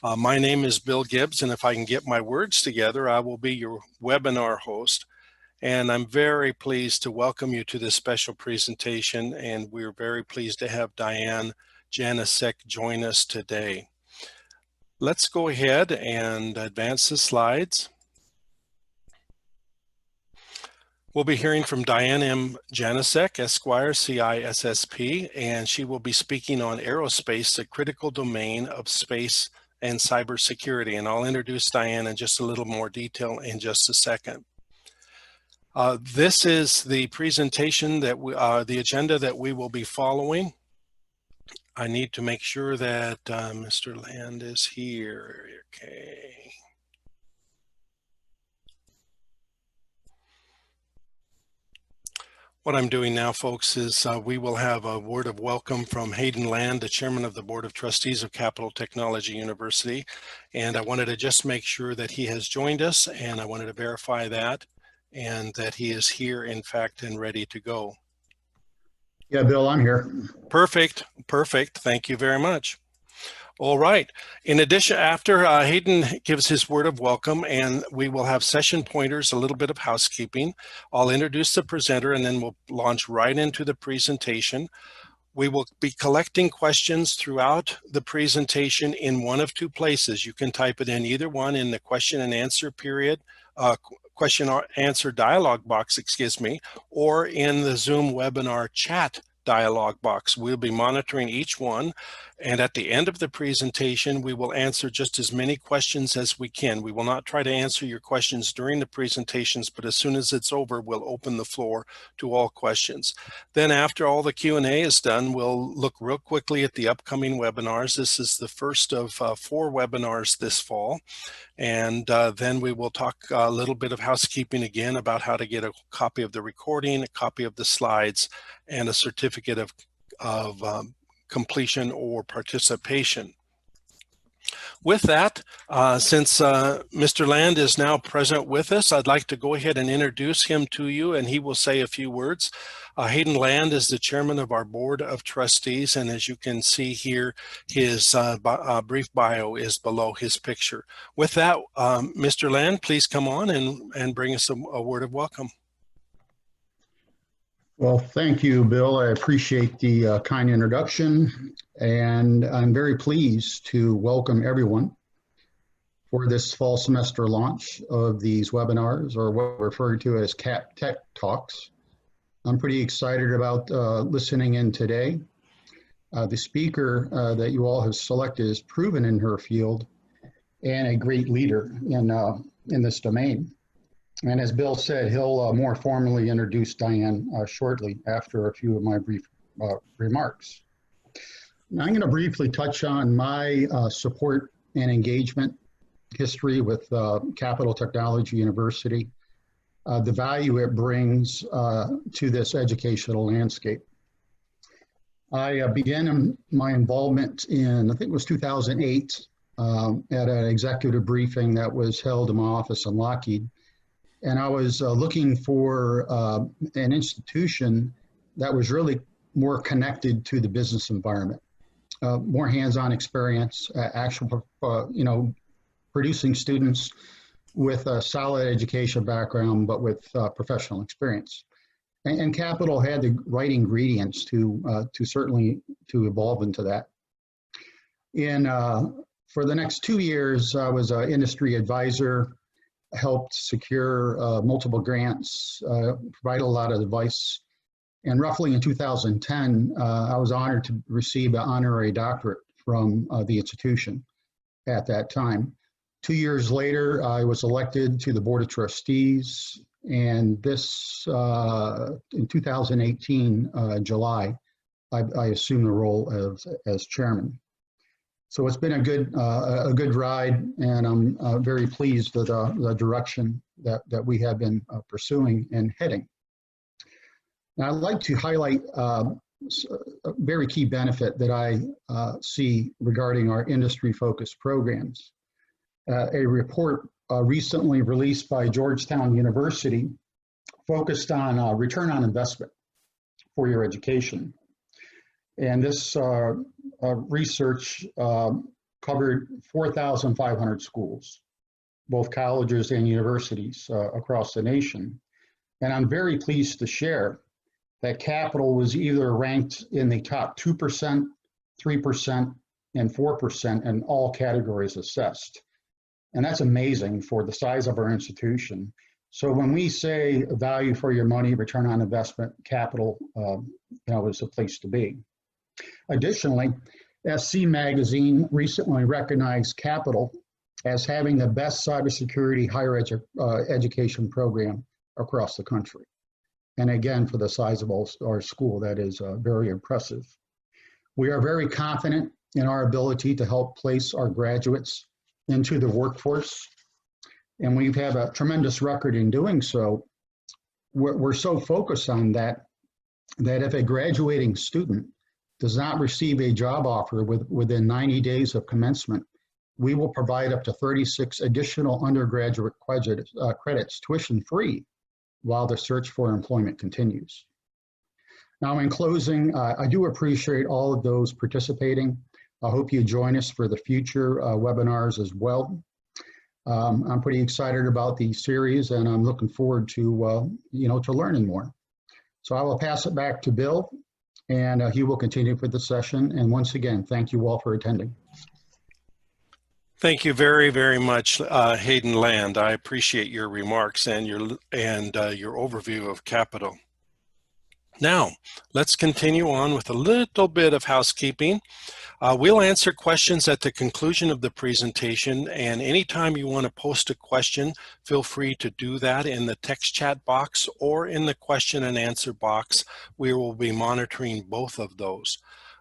My name is Bill Gibbs, and if I can get my words together, I will be your webinar host. And I'm very pleased to welcome you to this special presentation, and we're very pleased to have Diane Janosek join us today. Let's go ahead and advance the slides. We'll be hearing from Diane M. Janosek, Esquire, CISSP, and she will be speaking on aerospace, the critical domain of space and cybersecurity. And I'll introduce Diane in just a little more detail in just a second. This is the presentation that the agenda that we will be following. I need to make sure that Mr. Land is here. Okay. What I'm doing now, folks, is we will have a word of welcome from Hayden Land, the chairman of the Board of Trustees of Capital Technology University. And I wanted to just make sure that he has joined us, and I wanted to verify that, and that he is here, in fact, and ready to go. Yeah, Bill, I'm here. Perfect, perfect. Thank you very much. All right. In addition, after Hayden gives his word of welcome, and we will have session pointers, a little bit of housekeeping. I'll introduce the presenter, and then we'll launch right into the presentation. We will be collecting questions throughout the presentation in one of two places. You can type it in either one in the question and answer period, question or answer dialog box, excuse me, or in the Zoom webinar chat dialog box. We'll be monitoring each one, and at the end of the presentation we will answer just as many questions as we can. We will not try to answer your questions during the presentations, but as soon as it's over, we'll open the floor to all questions. Then after all the Q&A is done, we'll look real quickly at the upcoming webinars. This is the first of 4 webinars this fall. And then we will talk a little bit of housekeeping again about how to get a copy of the recording, a copy of the slides, and a certificate of completion or participation. With that, since Mr. Land is now present with us, I'd like to go ahead and introduce him to you, and he will say a few words. Hayden Land is the chairman of our board of trustees, and as you can see here, his brief bio is below his picture. With that, Mr. Land, please come on and bring us a word of welcome. Well, thank you, Bill. I appreciate the kind introduction, and I'm very pleased to welcome everyone for this fall semester launch of these webinars, or what we're referring to as CAP Tech Talks. I'm pretty excited about listening in today. The speaker that you all have selected is proven in her field and a great leader in this domain. And as Bill said, he'll more formally introduce Diane shortly after a few of my brief remarks. Now, I'm going to briefly touch on my support and engagement history with Capital Technology University, the value it brings to this educational landscape. I began my involvement in, I think it was 2008, at an executive briefing that was held in my office in Lockheed. And I was looking for an institution that was really more connected to the business environment, more hands-on experience, actual, producing students with a solid education background, but with professional experience. And Capital had the right ingredients to certainly to evolve into that. For the next 2 years, I was an industry advisor, helped secure multiple grants, provide a lot of advice. And roughly in 2010, I was honored to receive an honorary doctorate from the institution at that time. 2 years later, I was elected to the Board of Trustees, and this, in 2018, July, I assumed the role as chairman. So it's been a good ride, and I'm very pleased with the direction that we have been pursuing and heading. Now, I'd like to highlight a very key benefit that I see regarding our industry-focused programs. A report recently released by Georgetown University focused on return on investment for your education. And this research covered 4,500 schools, both colleges and universities across the nation. And I'm very pleased to share that Capital was either ranked in the top 2%, 3%, and 4% in all categories assessed. And that's amazing for the size of our institution. So when we say value for your money, return on investment, Capital, is a place to be. Additionally, SC Magazine recently recognized Capital as having the best cybersecurity higher education program across the country. And again, for the size of our school, that is very impressive. We are very confident in our ability to help place our graduates into the workforce. And we've had a tremendous record in doing so. We're so focused on that if a graduating student does not receive a job offer within 90 days of commencement, we will provide up to 36 additional undergraduate credits tuition-free while the search for employment continues. Now, in closing, I do appreciate all of those participating. I hope you join us for the future webinars as well. I'm pretty excited about the series, and I'm looking forward to to learning more. So I will pass it back to Bill, and he will continue for the session. And once again, thank you all for attending. Thank you very, very much, Hayden Land. I appreciate your remarks and your overview of Capital. Now, let's continue on with a little bit of housekeeping. We'll answer questions at the conclusion of the presentation, and anytime you want to post a question, feel free to do that in the text chat box or in the question and answer box. We will be monitoring both of those.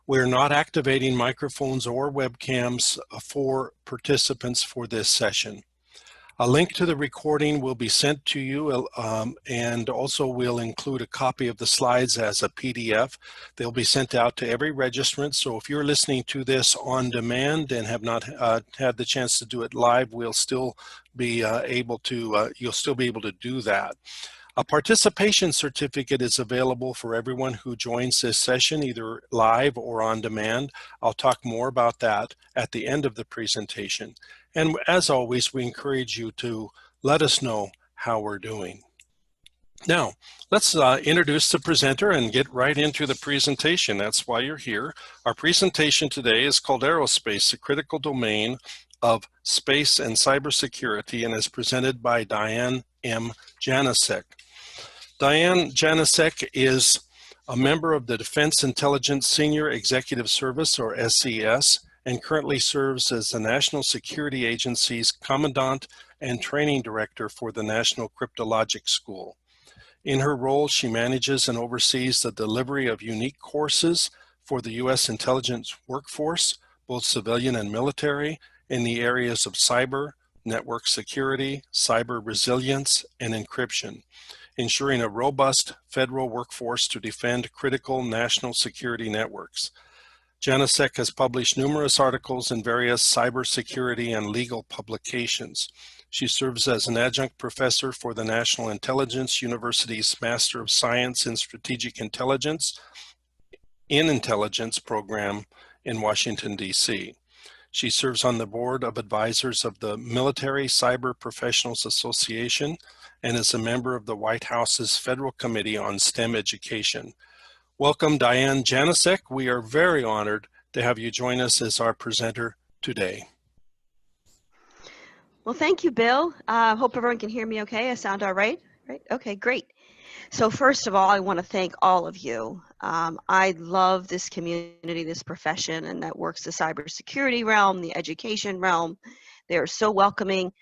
We're not activating microphones or webcams for participants for this session. A link to the recording will be sent to you, and also we'll include a copy of the slides as a PDF. They'll be sent out to every registrant, so if you're listening to this on demand and have not had the chance to do it live, we'll still be you'll still be able to do that. A participation certificate is available for everyone who joins this session, either live or on demand. I'll talk more about that at the end of the presentation. And as always, we encourage you to let us know how we're doing. Now, let's introduce the presenter and get right into the presentation. That's why you're here. Our presentation today is called Aerospace, the Critical Domain of Space and Cybersecurity, and is presented by Diane M. Janosek. Diane Janosek is a member of the Defense Intelligence Senior Executive Service, or SES, and currently serves as the National Security Agency's Commandant and Training Director for the National Cryptologic School. In her role, she manages and oversees the delivery of unique courses for the U.S. intelligence workforce, both civilian and military, in the areas of cyber, network security, cyber resilience, and encryption, ensuring a robust federal workforce to defend critical national security networks. Janosek has published numerous articles in various cybersecurity and legal publications. She serves as an adjunct professor for the National Intelligence University's Master of Science in Strategic Intelligence program in Washington, D.C. She serves on the board of advisors of the Military Cyber Professionals Association and is a member of the White House's Federal Committee on STEM Education. Welcome, Diane Janosek. We are very honored to have you join us as our presenter today. Well, thank you, Bill. Hope everyone can hear me okay. I sound all right? Right? Okay, great. So first of all, I want to thank all of you. I love this community, this profession, and that works the cybersecurity realm, the education realm. They are so welcoming,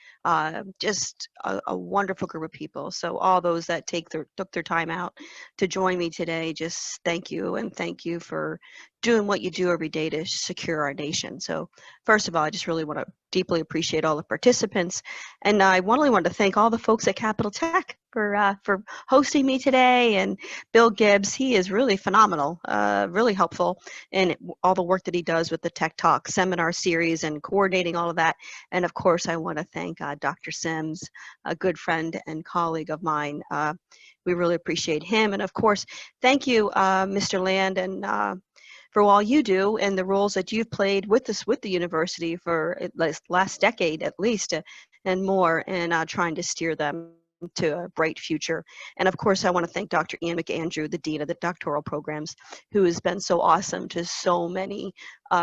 just a wonderful group of people. So all those that took their time out to join me today, just thank you, and thank you for doing what you do every day to secure our nation. So first of all, I just really want to deeply appreciate all the participants, and I really want to thank all the folks at Capital Tech for hosting me today, and Bill Gibbs. He is really phenomenal, really helpful in all the work that he does with the Tech Talk seminar series and coordinating all of that. And of course, I want to thank Dr. Sims, a good friend and colleague of mine. We really appreciate him. And of course, thank you, Mr. Land, and for all you do and the roles that you've played with the university for last decade at least, and more, in trying to steer them to a bright future. And of course, I want to thank Dr. Ian McAndrew, the Dean of the Doctoral Programs, who has been so awesome to so many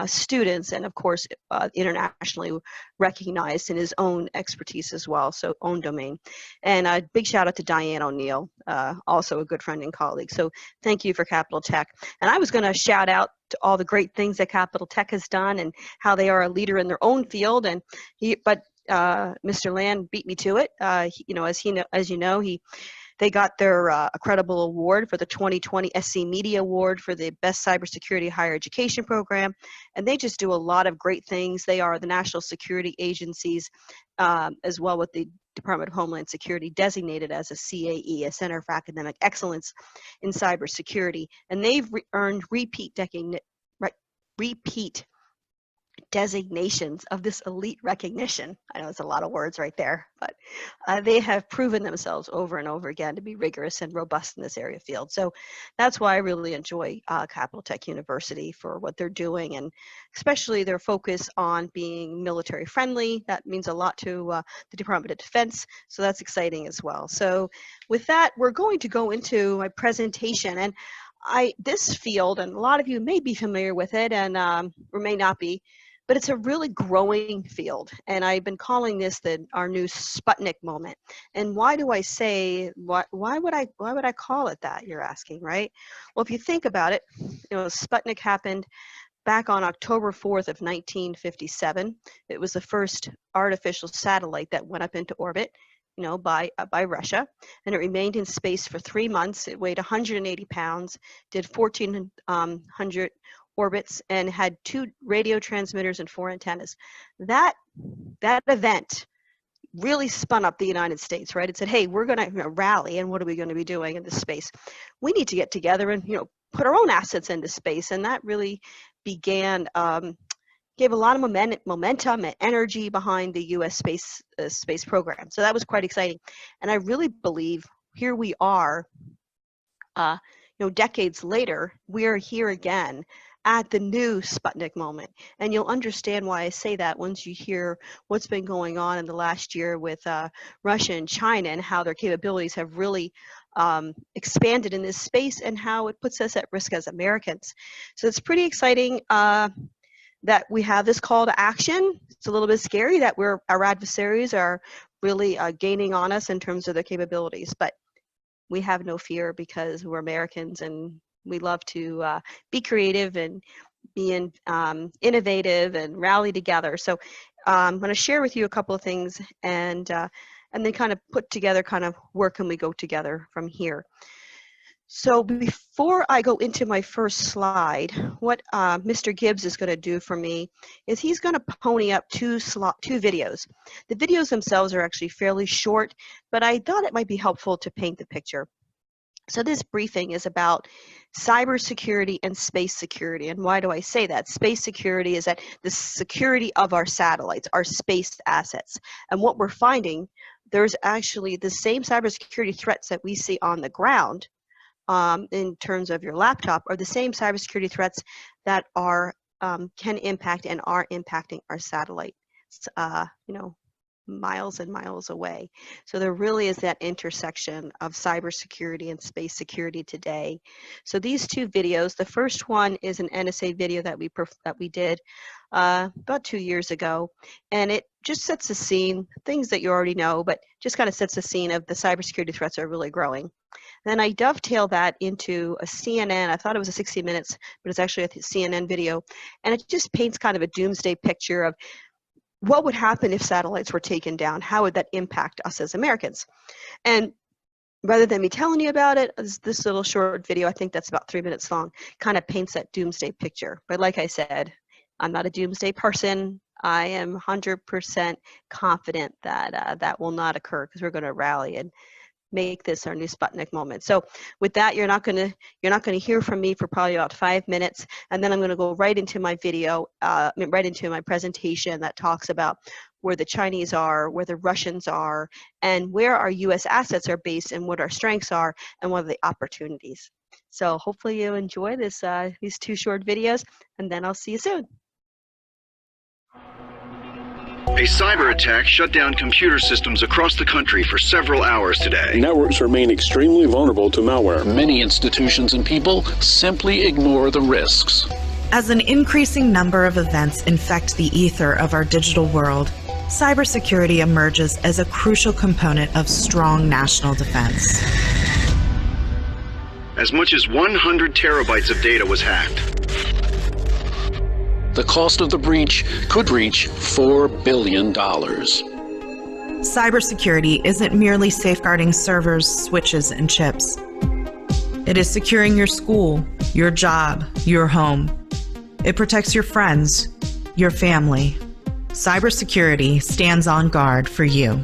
students, and of course, internationally recognized in his own expertise as well, so own domain. And a big shout out to Diane O'Neill, also a good friend and colleague. So thank you for Capital Tech. And I was going to shout out to all the great things that Capital Tech has done and how they are a leader in their own field. And but Mr. Land beat me to it. As you know, they got their Credible Award for the 2020 SC Media Award for the Best Cybersecurity Higher Education Program, and they just do a lot of great things. They are the national security agencies, as well with the Department of Homeland Security, designated as a CAE, a Center for Academic Excellence in Cybersecurity, and they've earned repeat designations of this elite recognition. I know it's a lot of words right there, but they have proven themselves over and over again to be rigorous and robust in this area field. So that's why I really enjoy Capital Tech University for what they're doing, and especially their focus on being military friendly. That means a lot to the Department of Defense, so that's exciting as well. So with that, we're going to go into my presentation. And this field, and a lot of you may be familiar with it and or may not be, but it's a really growing field, and I've been calling this our new Sputnik moment. And why do I say why would I call it that? You're asking, right? Well, if you think about it, Sputnik happened back on October 4th of 1957. It was the first artificial satellite that went up into orbit, by Russia, and it remained in space for 3 months. It weighed 180 pounds, did 1,400 orbits, and had 2 radio transmitters and 4 antennas. That event really spun up the United States, right? It said, hey, we're going to rally, and what are we going to be doing in this space? We need to get together and put our own assets into space, and that really began. Gave a lot of momentum and energy behind the U.S. space program. So that was quite exciting, and I really believe here we are. Decades later, we're here again at the new Sputnik moment. And you'll understand why I say that once you hear what's been going on in the last year with Russia and China, and how their capabilities have really expanded in this space, and how it puts us at risk as Americans. So it's pretty exciting that we have this call to action. It's a little bit scary that our adversaries are really gaining on us in terms of their capabilities, but we have no fear because we're Americans and we love to be creative and be innovative and rally together. So I'm going to share with you a couple of things, and then kind of put together where can we go together from here. So before I go into my first slide, what Mr. Gibbs is going to do for me is he's going to pony up two videos. The videos themselves are actually fairly short, but I thought it might be helpful to paint the picture. So this briefing is about cybersecurity and space security. And why do I say that? Space security is that the security of our satellites, our space assets. And what we're finding, there's actually the same cybersecurity threats that we see on the ground in terms of your laptop, are the same cybersecurity threats that are can impact and are impacting our satellites, miles and miles away. So there really is that intersection of cybersecurity and space security today. So these two videos, the first one is an NSA video that we did about 2 years ago, and it just sets the scene, things that you already know, but just kind of sets the scene of the cybersecurity threats are really growing. Then I dovetail that into a CNN, I thought it was a 60 Minutes, but it's actually a CNN video, and it just paints kind of a doomsday picture of what would happen if satellites were taken down. How would that impact us as Americans? And rather than me telling you about it, this little short video, I think that's about 3 minutes long, kind of paints that doomsday picture. But like I said, I'm not a doomsday person. I am 100% confident that that will not occur, because we're going to rally and make this our new Sputnik moment. So with that, you're not going to hear from me for probably about 5 minutes, and then I'm going to go right into my video, right into my presentation that talks about where the Chinese are, where the Russians are, and where our U.S. assets are based, and what our strengths are, and what are the opportunities. So hopefully you enjoy these 2 short videos, and then I'll see you soon. A cyber attack shut down computer systems across the country for several hours today. Networks remain extremely vulnerable to malware. Many institutions and people simply ignore the risks. As an increasing number of events infect the ether of our digital world, cybersecurity emerges as a crucial component of strong national defense. As much as 100 terabytes of data was hacked. The cost of the breach could reach $4 billion. Cybersecurity isn't merely safeguarding servers, switches, and chips. It is securing your school, your job, your home. It protects your friends, your family. Cybersecurity stands on guard for you.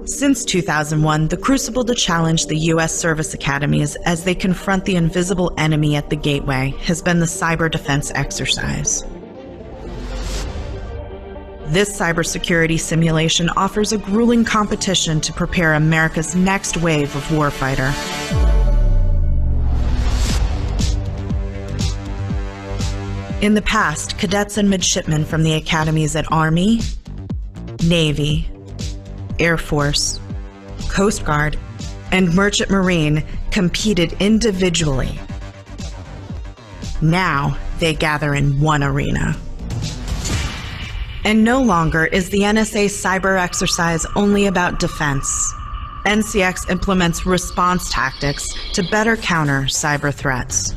Since 2001, the crucible to challenge the U.S. service academies as they confront the invisible enemy at the gateway has been the cyber defense exercise. This cybersecurity simulation offers a grueling competition to prepare America's next wave of warfighter. In the past, cadets and midshipmen from the academies at Army, Navy, Air Force, Coast Guard, and Merchant Marine competed individually. Now they gather in one arena. And no longer is the NSA cyber exercise only about defense. NCX implements response tactics to better counter cyber threats.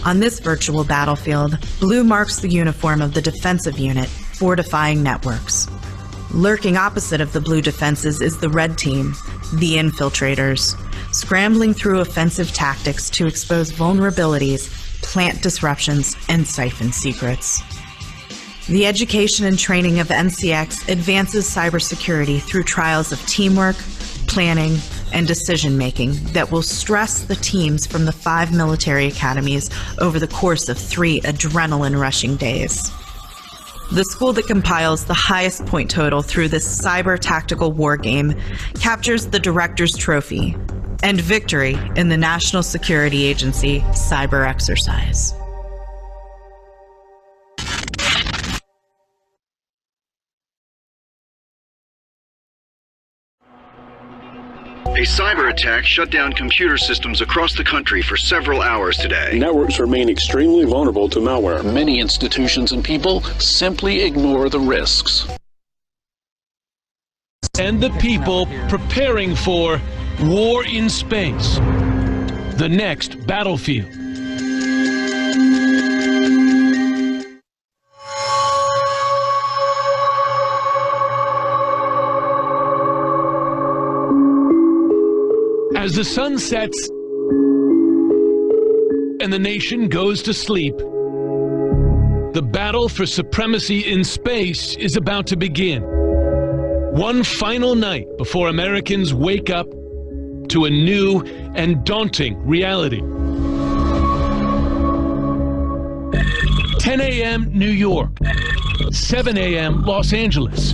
On this virtual battlefield, blue marks the uniform of the defensive unit, fortifying networks. Lurking opposite of the blue defenses is the red team, the infiltrators, scrambling through offensive tactics to expose vulnerabilities, plant disruptions, and siphon secrets. The education and training of NCX advances cybersecurity through trials of teamwork, planning, and decision-making that will stress the teams from the 5 military academies over the course of 3 adrenaline-rushing days. The school that compiles the highest point total through this cyber tactical war game captures the Director's Trophy and victory in the National Security Agency cyber exercise. A cyber attack shut down computer systems across the country for several hours today. Networks remain extremely vulnerable to malware. Many institutions and people simply ignore the risks. And the people preparing for war in space, the next battlefield. As the sun sets and the nation goes to sleep, the battle for supremacy in space is about to begin. One final night before Americans wake up to a new and daunting reality. 10 a.m. New York, 7 a.m. Los Angeles.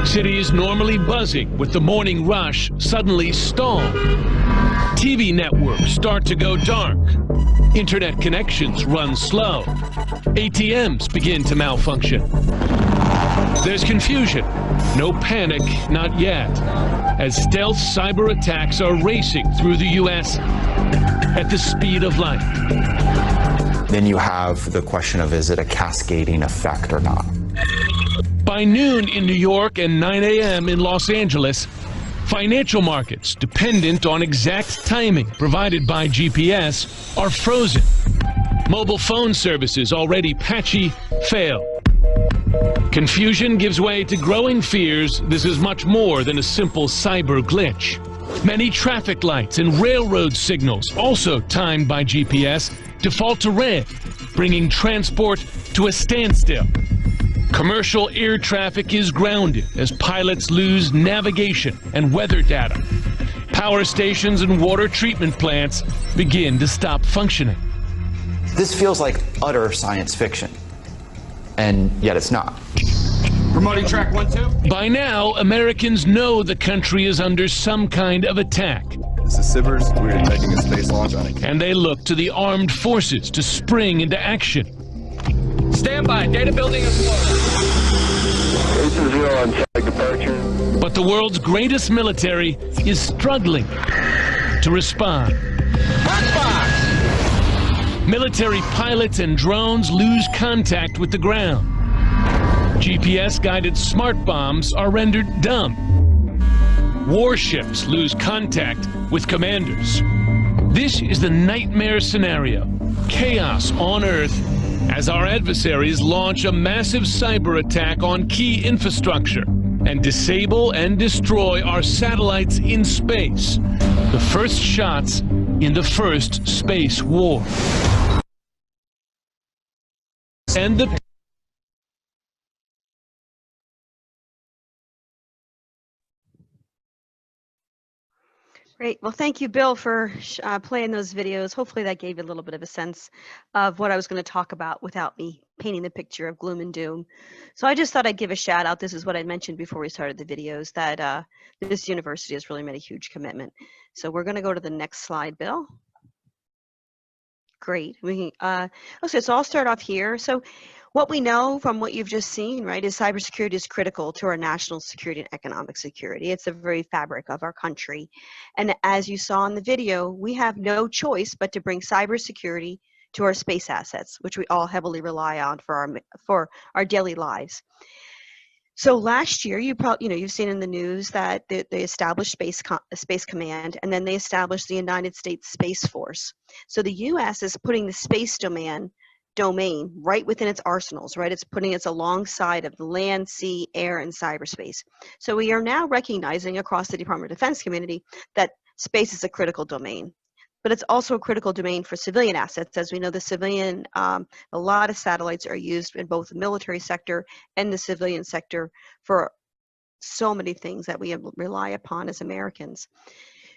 Cities normally buzzing with the morning rush suddenly stall. TV networks start to go dark. Internet connections run slow. ATMs begin to malfunction. There's confusion. No panic, not yet, as stealth cyber attacks are racing through the U.S. at the speed of light. Then you have the question of, is it a cascading effect or not? By noon in New York and 9 a.m. in Los Angeles, financial markets dependent on exact timing provided by GPS are frozen. Mobile phone services already patchy fail. Confusion gives way to growing fears this is much more than a simple cyber glitch. Many traffic lights and railroad signals, also timed by GPS, default to red, bringing transport to a standstill. Commercial air traffic is grounded as pilots lose navigation and weather data. Power stations and water treatment plants begin to stop functioning. This feels like utter science fiction, and yet it's not. Promoting track 1-2. By now, Americans know the country is under some kind of attack. This is Sivers. We're detecting a space launch on it. And they look to the armed forces to spring into action. Stand by. Data building is low. 0 on check departure. But the world's greatest military is struggling to respond. Military pilots and drones lose contact with the ground. GPS-guided smart bombs are rendered dumb. Warships lose contact with commanders. This is the nightmare scenario. Chaos on Earth as our adversaries launch a massive cyber attack on key infrastructure and disable and destroy our satellites in space. The first shots in the first space war. And the Great. Well, thank you, Bill, for playing those videos. Hopefully that gave you a little bit of a sense of what I was going to talk about without me painting the picture of gloom and doom. So I just thought I'd give a shout out. This is what I mentioned before we started the videos, that this university has really made a huge commitment. So we're going to go to the next slide, Bill. Great. Okay, so I'll start off here. So what we know from what you've just seen, right, is cybersecurity is critical to our national security and economic security. It's the very fabric of our country. And as you saw in the video, we have no choice but to bring cybersecurity to our space assets, which we all heavily rely on for our daily lives. So last year, you've seen in the news that they established Space Command, and then they established the United States Space Force. So the U.S. is putting the space domain right within its arsenals, right? It's putting it alongside of the land, sea, air, and cyberspace. So we are now recognizing across the Department of Defense community that space is a critical domain. But it's also a critical domain for civilian assets. As we know, the civilian, a lot of satellites are used in both the military sector and the civilian sector for so many things that we rely upon as Americans.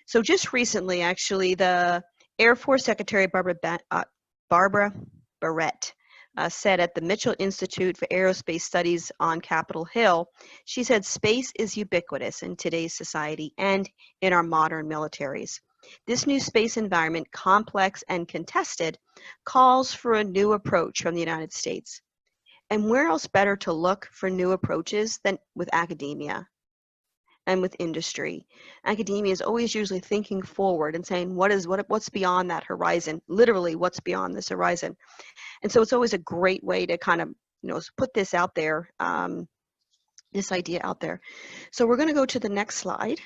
So just recently, actually, the Air Force Secretary Barbara Barrett said at the Mitchell Institute for Aerospace Studies on Capitol Hill, she said, space is ubiquitous in today's society and in our modern militaries. This new space environment, complex and contested, calls for a new approach from the United States. And where else better to look for new approaches than with academia and with industry? Academia is always usually thinking forward and saying, what's beyond that horizon? Literally, what's beyond this horizon? And so it's always a great way to kind of, put this out there, this idea out there. So we're going to go to the next slide.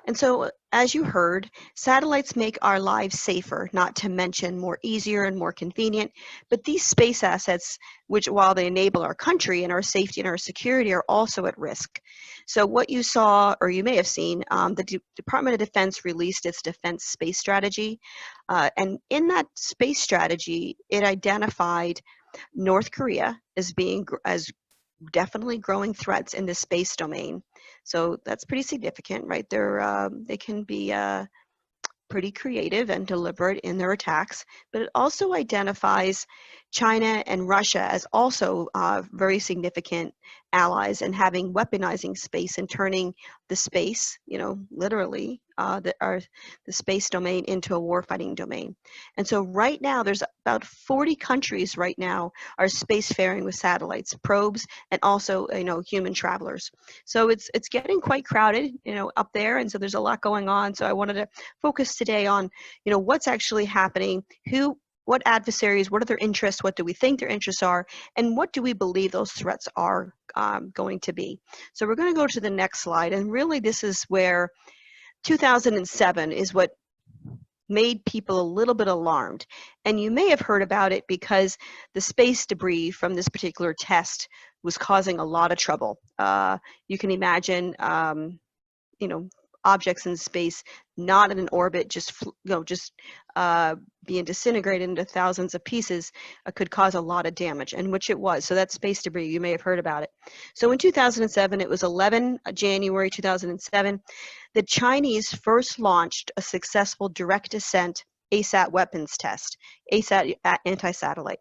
And so, as you heard, satellites make our lives safer, not to mention more easier and more convenient. But these space assets, which while they enable our country and our safety and our security, are also at risk. So what you saw, or you may have seen, the Department of Defense released its defense space strategy. And in that space strategy, it identified North Korea as definitely growing threats in the space domain. So that's pretty significant, right? They can be pretty creative and deliberate in their attacks, but it also identifies China and Russia as also very significant allies and having weaponizing space and turning the space, literally the space domain into a warfighting domain. And so right now there's about 40 countries right now are spacefaring with satellites, probes, and also human travelers. So it's getting quite crowded, up there, and so there's a lot going on. So I wanted to focus today on what's actually happening, what adversaries, what are their interests, what do we think their interests are, and what do we believe those threats are going to be. So we're going to go to the next slide, and really this is where 2007 is what made people a little bit alarmed. And you may have heard about it because the space debris from this particular test was causing a lot of trouble. You can imagine, objects in space not in an orbit, just being disintegrated into thousands of pieces could cause a lot of damage, and which it was. So that's space debris. You may have heard about it. So in 2007, it was 11 January 2007, the Chinese first launched a successful direct descent ASAT weapons test, ASAT anti-satellite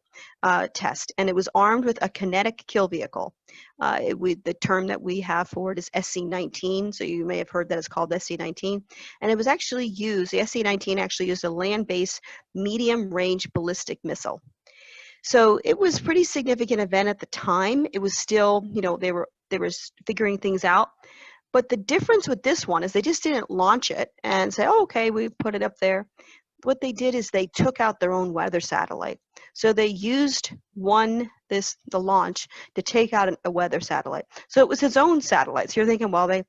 test, and it was armed with a kinetic kill vehicle. The term that we have for it is SC-19, so you may have heard that it's called SC-19, and it was actually used, the SC-19 actually used a land-based medium-range ballistic missile. So it was a pretty significant event at the time. It was still, they were figuring things out. But the difference with this one is they just didn't launch it and say, oh, okay, we put it up there. What they did is they took out their own weather satellite. So they used the launch to take out a weather satellite. So it was his own satellites. So you're thinking, well, they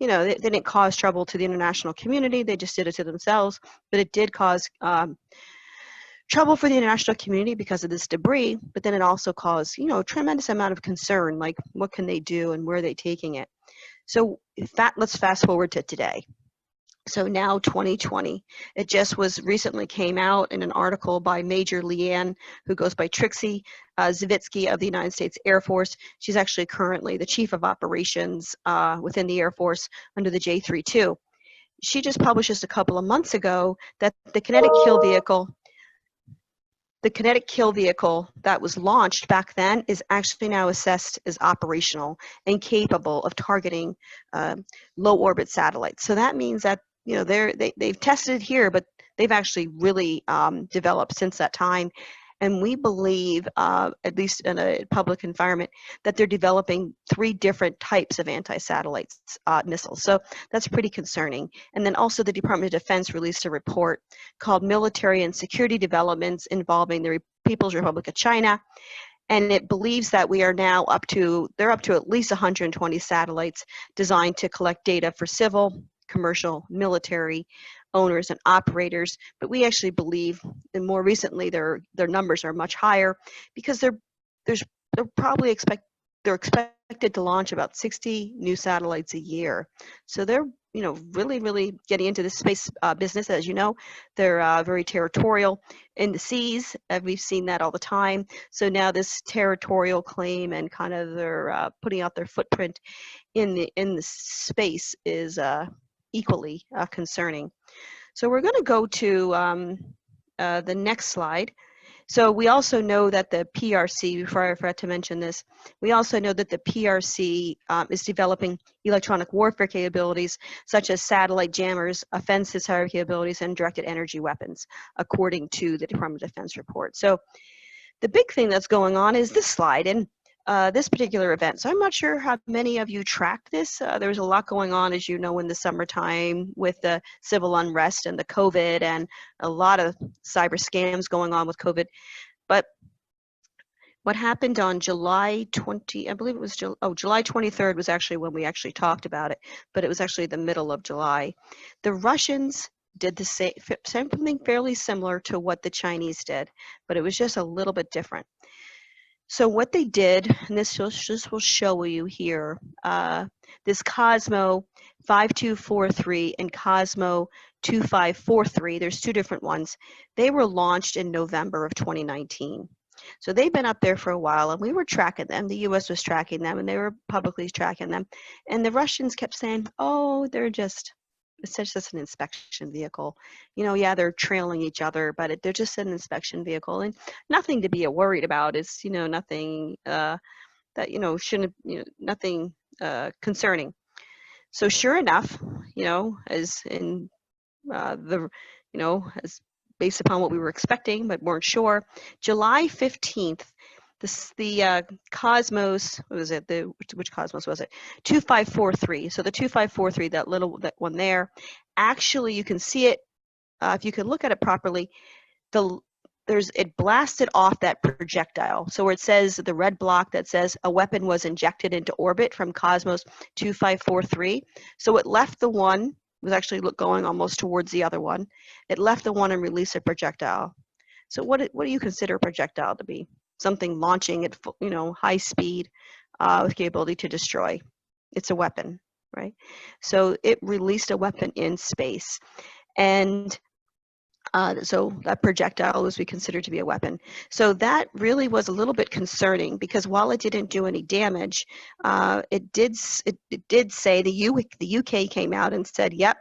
didn't cause trouble to the international community. They just did it to themselves. But it did cause trouble for the international community because of this debris. But then it also caused, a tremendous amount of concern, like what can they do and where are they taking it? So let's fast forward to today. So now 2020, it just recently came out in an article by Major Leanne, who goes by Trixie Zavitsky of the United States Air Force. She's actually currently the Chief of Operations within the Air Force under the J-32. She just published just a couple of months ago that the kinetic kill vehicle that was launched back then is actually now assessed as operational and capable of targeting low orbit satellites. So that means that they've tested it here, but they've actually really developed since that time. And we believe, at least in a public environment, that they're developing 3 different types of anti-satellite missiles. So that's pretty concerning. And then also the Department of Defense released a report called Military and Security Developments Involving the People's Republic of China. And it believes that they're up to at least 120 satellites designed to collect data for civil, commercial, military owners and operators, but we actually believe, and more recently their numbers are much higher because they're expected to launch about 60 new satellites a year. So they're really getting into the space business. As you know, they're very territorial in the seas. We've seen that all the time. So now this territorial claim and kind of their putting out their footprint in the space is equally concerning. So we're going to go to the next slide. So we also know that the PRC, before I forgot to mention this, we also know that the PRC is developing electronic warfare capabilities such as satellite jammers, offensive cyber capabilities, and directed energy weapons, according to the Department of Defense report. So the big thing that's going on is this slide. And this particular event. So I'm not sure how many of you tracked this. There was a lot going on, as you know, in the summertime with the civil unrest and the COVID and a lot of cyber scams going on with COVID. But what happened on July 20, I believe it was, July 23rd was actually when we actually talked about it, but it was actually the middle of July. The Russians did the same, something fairly similar to what the Chinese did, but it was just a little bit different. So what they did, and this will show you here, this Cosmo 5243 and Cosmo 2543, there's 2 different ones. They were launched in November of 2019. So they've been up there for a while, and we were tracking them. The U.S. was tracking them, and they were publicly tracking them. And the Russians kept saying, oh, it's just an inspection vehicle. Yeah, they're trailing each other, but they're just an inspection vehicle, and nothing to be worried about. It's nothing that shouldn't, nothing concerning. So sure enough, as in as based upon what we were expecting but weren't sure, July 15th. The Cosmos, what was it? Which Cosmos was it? 2543. So the 2543, that one there, actually you can see it if you can look at it properly. It blasted off that projectile. So where it says the red block that says a weapon was injected into orbit from Cosmos 2543. So it left the one, was actually going almost towards the other one. It left the one and released a projectile. So what do you consider a projectile to be? Something launching at high speed with capability to destroy. It's a weapon, right? So it released a weapon in space, and so that projectile was considered to be a weapon. So that really was a little bit concerning because while it didn't do any damage, it did say the UK came out and said, yep,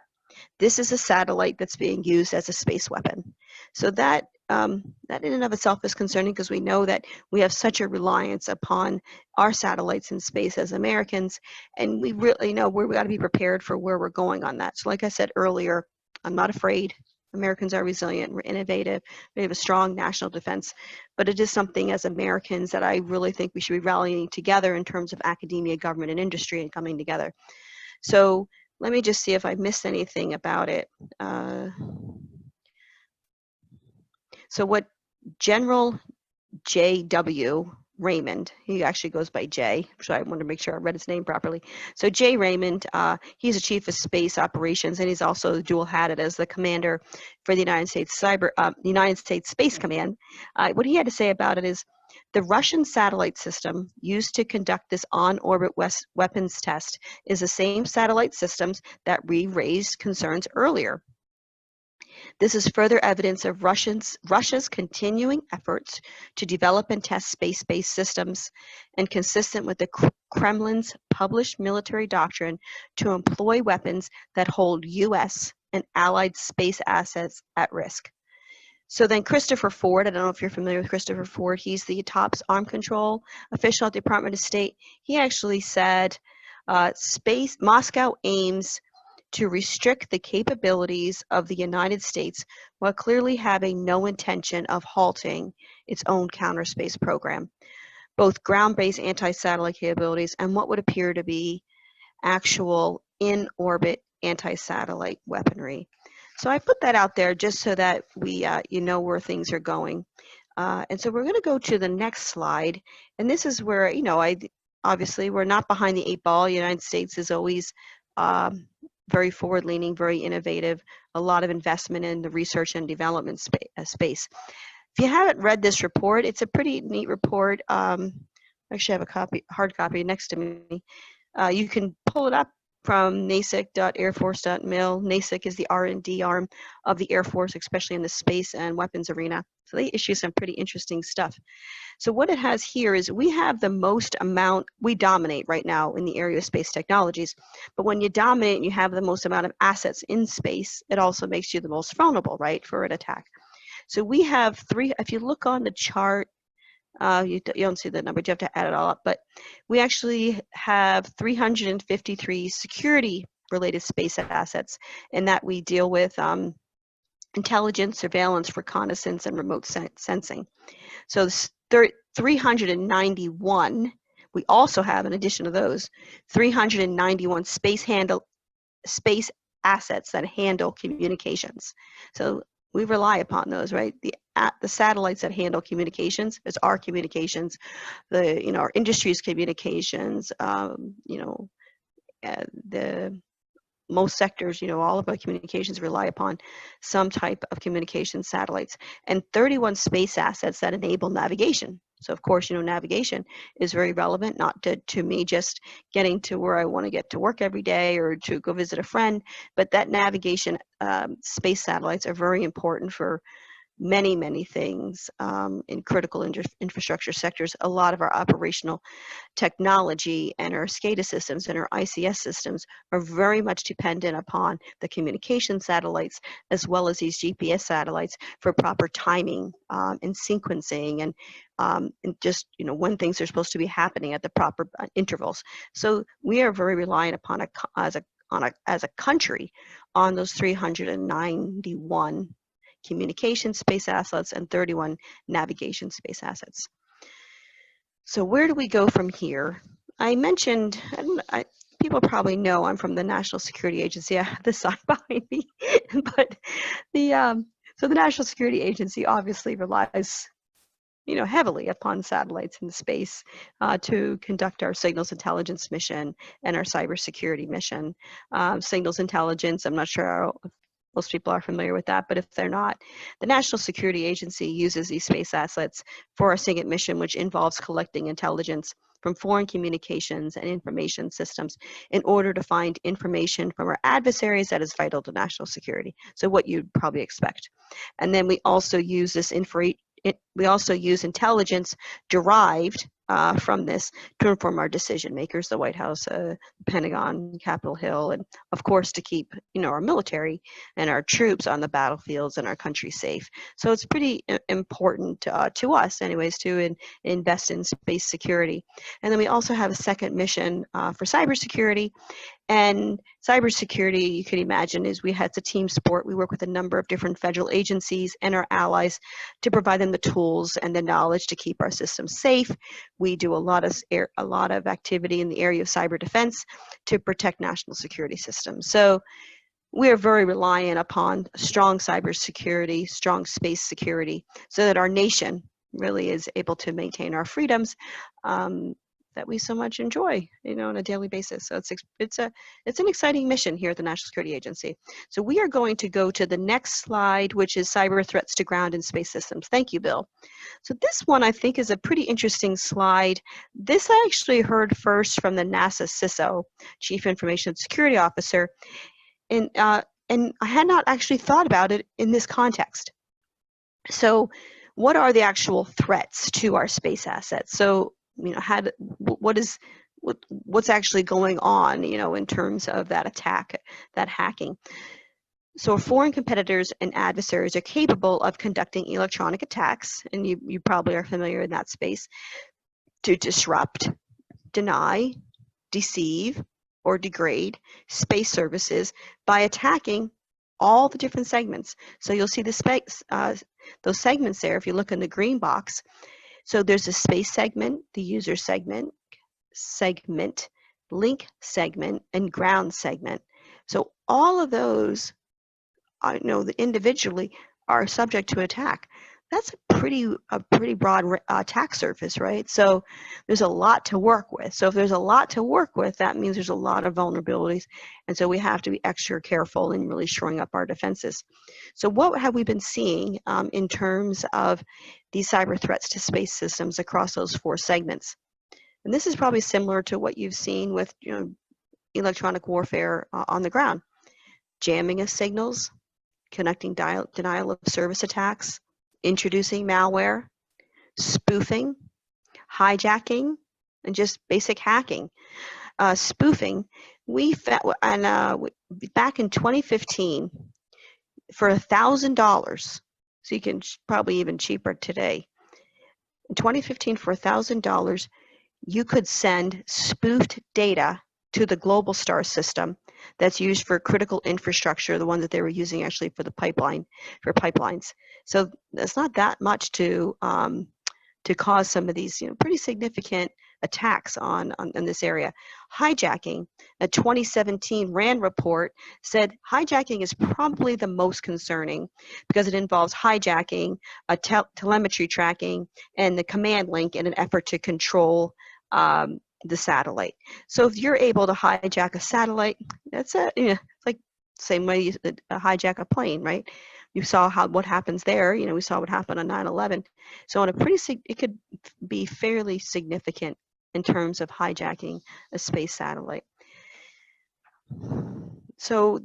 this is a satellite that's being used as a space weapon. So that that in and of itself is concerning, because we know that we have such a reliance upon our satellites in space as Americans, and we really know we got to be prepared for where we're going on that. So like I said earlier, I'm not afraid. Americans are resilient, we're innovative, we have a strong national defense, but it is something as Americans that I really think we should be rallying together in terms of academia, government, and industry, and coming together. So let me just see if I missed anything about it. So what General J.W. Raymond, he actually goes by J, so I wanted to make sure I read his name properly. So J. Raymond, he's a chief of space operations, and he's also dual-hatted as the commander for the United States Space Command. What he had to say about it is, the Russian satellite system used to conduct this on-orbit weapons test is the same satellite systems that we raised concerns earlier. This is further evidence of Russia's continuing efforts to develop and test space-based systems, and consistent with the Kremlin's published military doctrine to employ weapons that hold U.S. and allied space assets at risk. So then Christopher Ford, I don't know if you're familiar with Christopher Ford, he's the top arms control official at the Department of State. He actually said, Moscow aims to restrict the capabilities of the United States while clearly having no intention of halting its own counterspace program, both ground-based anti-satellite capabilities and what would appear to be actual in-orbit anti-satellite weaponry. So I put that out there just so that we, you know where things are going. And so we're going to go to the next slide, and this is where, you know, obviously we're not behind the 8 ball. The United States is always very forward-leaning, very innovative, a lot of investment in the research and development space. If you haven't read this report, it's a pretty neat report. Actually, I have a hard copy next to me. You can pull it up from nasec.airforce.mil. NASEC is the R&D arm of the Air Force, especially in the space and weapons arena. So they issue some pretty interesting stuff. So what it has here is we have the most amount, we dominate right now in the area of space technologies, but when you dominate and you have the most amount of assets in space, it also makes you the most vulnerable, right, for an attack. So we have if you look on the chart, you don't see the number, you have to add it all up, but we actually have 353 security-related space assets, and that we deal with intelligence, surveillance, reconnaissance, and remote sensing. So 391, we also have, in addition to those, 391 space assets that handle communications. So we rely upon those, right? The satellites that handle communications is our communications, our industry's communications, the most sectors, all of our communications rely upon some type of communication satellites, and 31 space assets that enable navigation. So of course, navigation is very relevant, not to me just getting to where I want to get to work every day or to go visit a friend, but that navigation space satellites are very important for many, many things in critical infrastructure sectors. A lot of our operational technology and our SCADA systems and our ICS systems are very much dependent upon the communication satellites as well as these GPS satellites for proper timing and sequencing and just when things are supposed to be happening at the proper intervals. So we are very reliant upon as a country on those 391 communication space assets and 31 navigation space assets. So where do we go from here? I mentioned, people probably know I'm from the National Security Agency. I have the sign behind me, but so the National Security Agency obviously relies, heavily upon satellites in space to conduct our signals intelligence mission and our cybersecurity mission. Signals intelligence, I'm not sure most people are familiar with that, but if they're not, the National Security Agency uses these space assets for our SIGINT mission, which involves collecting intelligence from foreign communications and information systems in order to find information from our adversaries that is vital to national security. So what you'd probably expect. And then we also use intelligence derived from this to inform our decision makers, the White House, Pentagon, Capitol Hill, and of course to keep our military and our troops on the battlefields and our country safe. So it's pretty important to us, anyways, to invest in space security. And then we also have a second mission for cybersecurity. And cybersecurity, you can imagine, is it's a team sport. We work with a number of different federal agencies and our allies to provide them the tools and the knowledge to keep our systems safe. We do a lot of activity in the area of cyber defense to protect national security systems. So we are very reliant upon strong cybersecurity, strong space security, so that our nation really is able to maintain our freedoms that we so much enjoy, on a daily basis. So it's an exciting mission here at the National Security Agency. So we are going to go to the next slide, which is cyber threats to ground and space systems. Thank you, Bill. So this one I think is a pretty interesting slide. This I actually heard first from the NASA CISO, Chief Information Security Officer, and I had not actually thought about it in this context. So what are the actual threats to our space assets? So what's actually going on, in terms of that attack, that hacking. So foreign competitors and adversaries are capable of conducting electronic attacks, and you probably are familiar in that space, to disrupt, deny, deceive, or degrade space services by attacking all the different segments. So you'll see those segments there if you look in the green box. So there's a space segment, the user segment, link segment, and ground segment. So all of those, individually are subject to attack. That's a pretty broad attack surface, right? So there's a lot to work with. So if there's a lot to work with, that means there's a lot of vulnerabilities. And so we have to be extra careful in really shoring up our defenses. So what have we been seeing in terms of these cyber threats to space systems across those four segments? And this is probably similar to what you've seen with electronic warfare on the ground. Jamming of signals, conducting denial of service attacks, introducing malware, spoofing, hijacking, and just basic hacking. Spoofing, back in 2015, for $1,000, so you can probably even cheaper today. In 2015, for $1,000, you could send spoofed data to the Global Star system that's used for critical infrastructure, the one that they were using actually for pipelines. So that's not that much to cause some of these pretty significant attacks on this area. Hijacking, a 2017 RAND report said hijacking is probably the most concerning because it involves hijacking, telemetry tracking, and the command link in an effort to control the satellite. So if you're able to hijack a satellite, that's it's like same way you hijack a plane, right? You saw what happens there. We saw what happened on 9/11. So it could be fairly significant in terms of hijacking a space satellite. So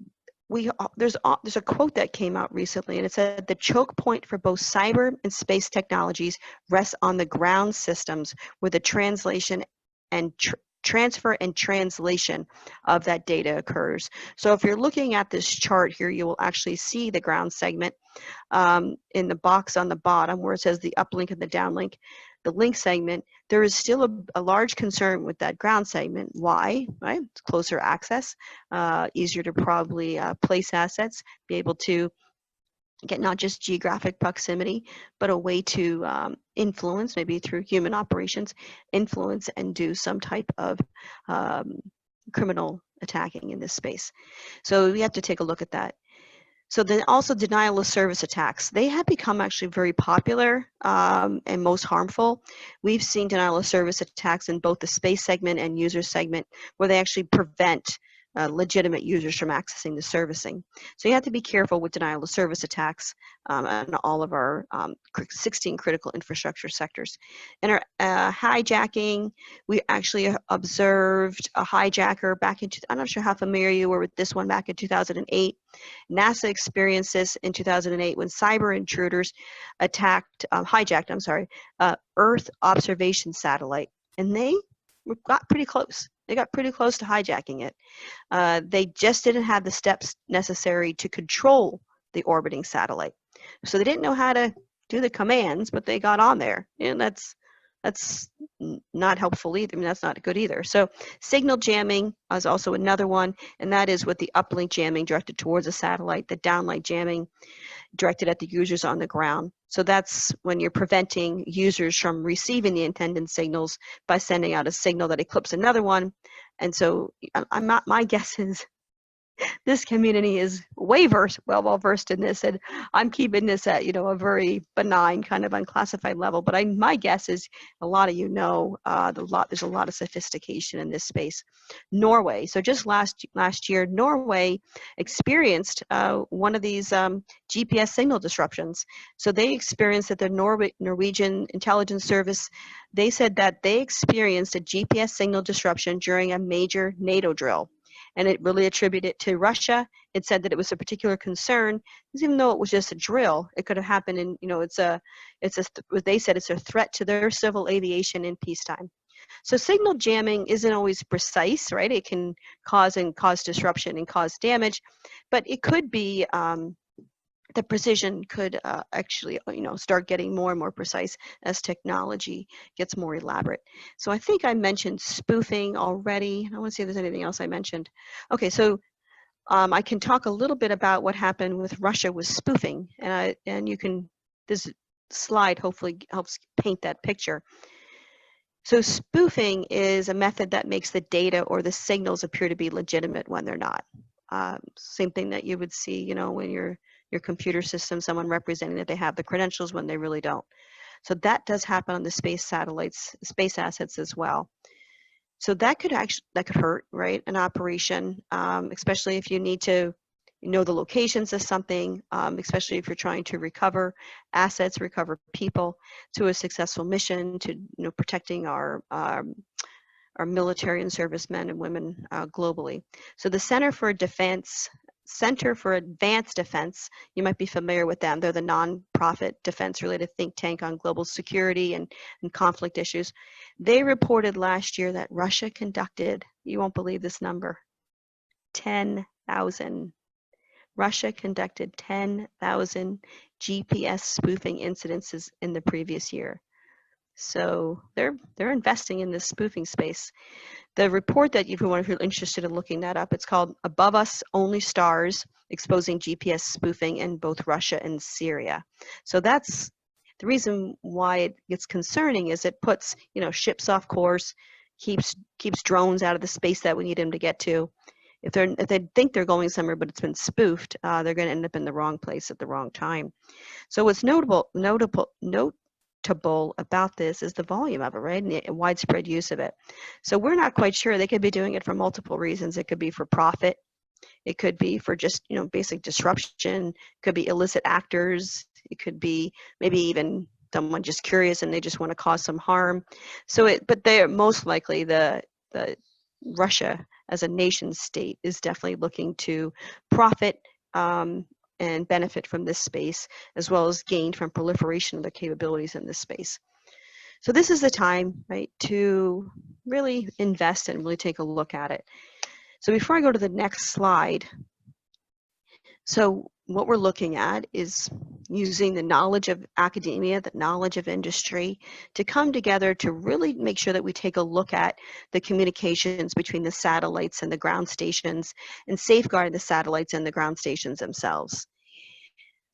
there's a quote that came out recently, and it said the choke point for both cyber and space technologies rests on the ground systems, where the translation and transfer and translation of that data occurs. So if you're looking at this chart here, you will actually see the ground segment in the box on the bottom where it says the uplink and the downlink. The link segment, there is still a large concern with that ground segment. Why? Right? It's closer access, easier to probably place assets, be able to get not just geographic proximity, but a way to influence, maybe through human operations, influence and do some type of criminal attacking in this space. So we have to take a look at that. So then also denial of service attacks. They have become actually very popular and most harmful. We've seen denial of service attacks in both the space segment and user segment, where they actually prevent legitimate users from accessing the servicing. So you have to be careful with denial of service attacks on all of our 16 critical infrastructure sectors. In our hijacking, we actually observed a hijacker back in, I'm not sure how familiar you were with this one back in 2008. NASA experienced this in 2008 when cyber intruders hijacked Earth observation satellite, and they got pretty close. They got pretty close to hijacking it. They just didn't have the steps necessary to control the orbiting satellite. So they didn't know how to do the commands, but they got on there. And that's not helpful either. I mean, that's not good either. So signal jamming is also another one, and that is with the uplink jamming directed towards a satellite, the downlink jamming directed at the users on the ground. So that's when you're preventing users from receiving the intended signals by sending out a signal that eclipses another one. And so my guess is this community is way well versed in this, and I'm keeping this at a very benign kind of unclassified level. But my guess is a lot of there's a lot of sophistication in this space. Norway. So just last year, Norway experienced one of these GPS signal disruptions. So they experienced that the Norwegian intelligence service. They said that they experienced a GPS signal disruption during a major NATO drill. And it really attributed it to Russia. It said that it was a particular concern, even though it was just a drill. It could have happened in, they said it's a threat to their civil aviation in peacetime. So signal jamming isn't always precise, right? It can cause disruption and cause damage, but it could be, the precision could actually, start getting more and more precise as technology gets more elaborate. So I think I mentioned spoofing already. I want to see if there's anything else I mentioned. Okay, so I can talk a little bit about what happened with Russia with spoofing, and you can, this slide hopefully helps paint that picture. So spoofing is a method that makes the data or the signals appear to be legitimate when they're not. Same thing that you would see, when your computer system, someone representing that they have the credentials when they really don't. So that does happen on the space satellites, space assets as well. So that could hurt, right? An operation, especially if you need to know the locations of something, especially if you're trying to recover assets, recover people to a successful mission, to protecting our military and servicemen and women globally. So the Center for Advanced Defense, you might be familiar with them. They're the nonprofit defense-related think tank on global security and conflict issues. They reported last year that Russia conducted, you won't believe this number, 10,000. Russia conducted 10,000 GPS spoofing incidences in the previous year. So they're investing in this spoofing space. The report that if you're interested in looking that up, it's called Above Us Only Stars, Exposing GPS Spoofing in Both Russia and Syria. So that's the reason why it gets concerning, is it puts ships off course, keeps drones out of the space that we need them to get to. If they think they're going somewhere but it's been spoofed, they're going to end up in the wrong place at the wrong time. So what's notable about this is the volume of it, right, and the widespread use of it. So we're not quite sure. They could be doing it for multiple reasons. It could be for profit. It could be for just basic disruption. It could be illicit actors. It could be maybe even someone just curious and they just want to cause some harm. But they're most likely the Russia as a nation state is definitely looking to profit and benefit from this space, as well as gain from proliferation of their capabilities in this space. So this is the time, right, to really invest and really take a look at it. So before I go to the next slide, so what we're looking at is using the knowledge of academia, the knowledge of industry, to come together to really make sure that we take a look at the communications between the satellites and the ground stations, and safeguarding the satellites and the ground stations themselves.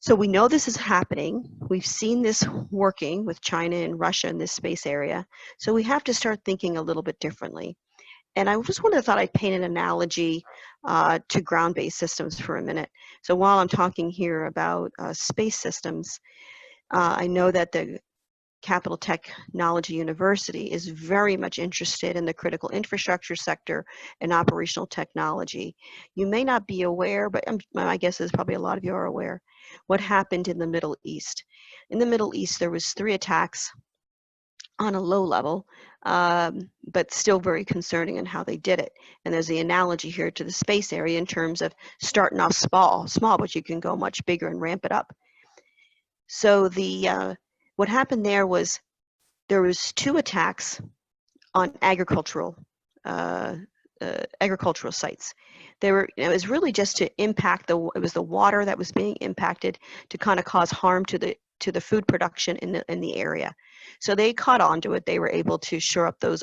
So we know this is happening. We've seen this working with China and Russia in this space area. So we have to start thinking a little bit differently. And I just thought I'd paint an analogy to ground-based systems for a minute. So while I'm talking here about space systems, I know that the Capital Technology University is very much interested in the critical infrastructure sector and operational technology. You may not be aware, but my guess is probably a lot of you are aware, what happened in the Middle East. In the Middle East, there was 3 attacks on a low level, but still very concerning in how they did it. And there's the analogy here to the space area in terms of starting off small, but you can go much bigger and ramp it up. So what happened there was 2 attacks on agricultural sites. It was really just to impact it was the water that was being impacted to kind of cause harm to the food production in the area. So they caught on to it. They were able to shore up those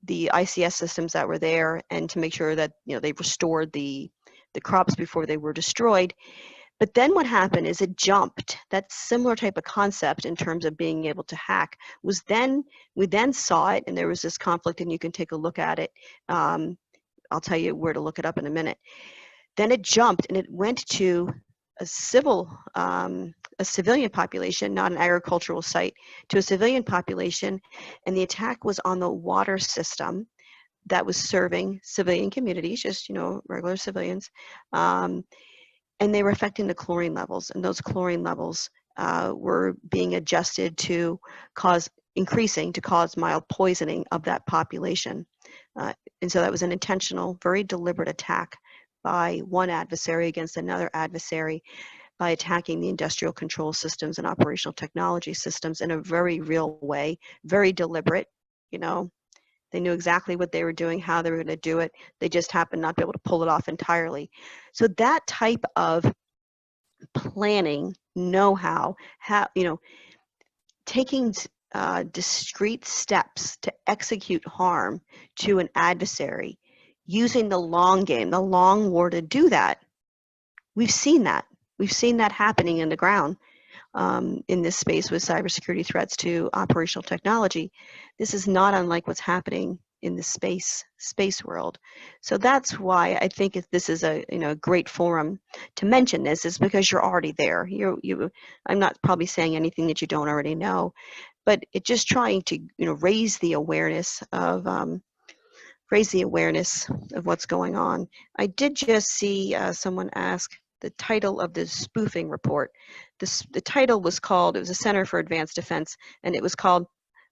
the ICS systems that were there and to make sure that they restored the crops before they were destroyed. But then what happened is it jumped. That similar type of concept in terms of being able to hack we then saw it, and there was this conflict, and you can take a look at it. I'll tell you where to look it up in a minute. Then it jumped and it went to a civilian population, not an agricultural site, to a civilian population, and the attack was on the water system that was serving civilian communities, just regular civilians. And they were affecting the chlorine levels, and those chlorine levels were being adjusted to cause mild poisoning of that population. And so that was an intentional, very deliberate attack by one adversary against another adversary by attacking the industrial control systems and operational technology systems in a very real way, very deliberate. They knew exactly what they were doing, how they were going to do it. They just happened not to be able to pull it off entirely. So that type of planning, know-how, taking discrete steps to execute harm to an adversary, using the long game, the long war to do that. We've seen that. We've seen that happening in the ground. In this space with cybersecurity threats to operational technology. This is not unlike what's happening in the space world. So that's why I think if this is a great forum to mention this, is because you're already there. I'm not probably saying anything that you don't already know, but it's just trying to raise the awareness of what's going on. I did just see someone ask the title of the spoofing report. The title was called, it was a Center for Advanced Defense, and it was called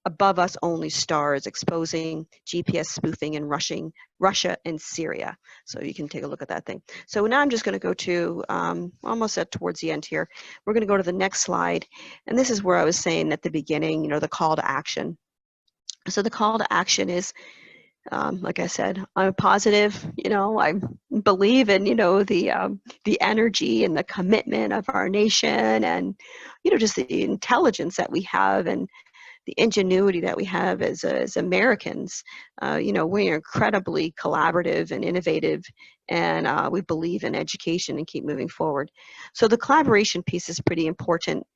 Above Us Only Stars, Exposing GPS Spoofing in Russia and Syria. So you can take a look at that thing. So now I'm just going to go to, almost towards the end here, we're going to go to the next slide. And this is where I was saying at the beginning, the call to action. So the call to action is, like I said, I'm positive, I believe in, the energy and the commitment of our nation and, just the intelligence that we have and the ingenuity that we have as Americans. We're incredibly collaborative and innovative, and we believe in education and keep moving forward. So the collaboration piece is pretty important.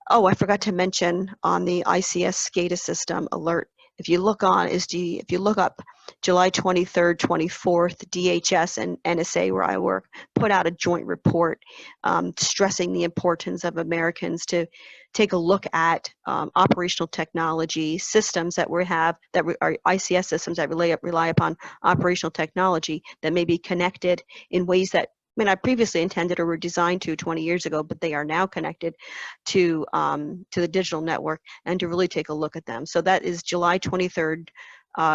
Oh, I forgot to mention on the ICS SCADA system alert, if you look up July 23rd, 24th, DHS and NSA, where I work, put out a joint report stressing the importance of Americans to take a look at operational technology systems that we have, that are ICS systems that rely upon operational technology that may be connected in ways that I previously intended or were designed to 20 years ago, but they are now connected to the digital network, and to really take a look at them. So that is July 23rd,